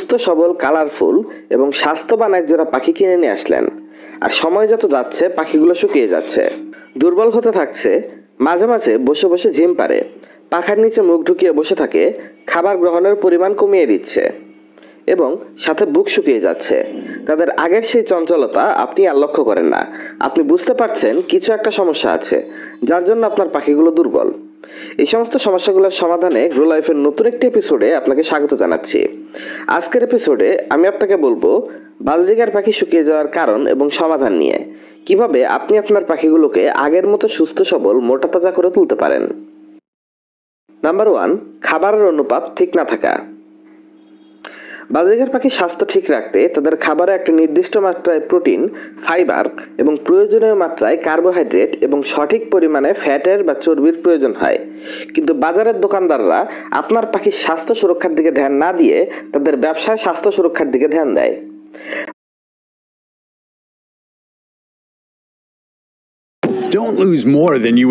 সুস্থ সবল কালারফুল এবং স্বাস্থ্যবান একজোড়া পাখি কিনে নিয়ে আসলেন, আর সময় যত যাচ্ছে পাখিগুলো শুকিয়ে যাচ্ছে, দুর্বল হতে থাকছে, মাঝে মাঝে বসে বসে ঝিম পারে, পাখার নিচে মুখ ঢুকিয়ে বসে থাকে, খাবার গ্রহণের পরিমাণ কমিয়ে দিচ্ছে এবং সাথে বুক শুকিয়ে যাচ্ছে। তাদের আগের সেই চঞ্চলতা আপনি আর লক্ষ্য করেন না। আপনি বুঝতে পারছেন কিছু একটা সমস্যা আছে, যার জন্য আপনার পাখিগুলো দুর্বল। এই সমস্ত সমস্যাগুলোর সমাধানে গ্রো লাইফের নতুন একটি এপিসোডে আপনাকে স্বাগত জানাচ্ছি। আজকের এপিসোডে আমি আপনাকে বলবো বাজরিগার পাখি শুকিয়ে যাওয়ার কারণ এবং সমাধান নিয়ে, কিভাবে আপনি আপনার পাখিগুলোকে আগের মতো সুস্থ সবল মোটা তাজা করে তুলতে পারেন। নাম্বার 1, খাবারের অনুপাত ঠিক না থাকা। বাজরিগার পাখির স্বাস্থ্য ঠিক রাখতে তাদের খাবারে একটা নির্দিষ্ট মাত্রায় প্রোটিন, ফাইবার এবং প্রয়োজনীয় মাত্রায় কার্বোহাইড্রেট এবং সঠিক পরিমাণে ফ্যাটের বা চর্বির প্রয়োজন হয়। কিন্তু বাজারের দোকানদাররা আপনার পাখির স্বাস্থ্য সুরক্ষার দিকে ধ্যান না দিয়ে তাদের ব্যবসায় স্বাস্থ্য সুরক্ষার দিকে ধ্যান দেয়। Don't lose more than you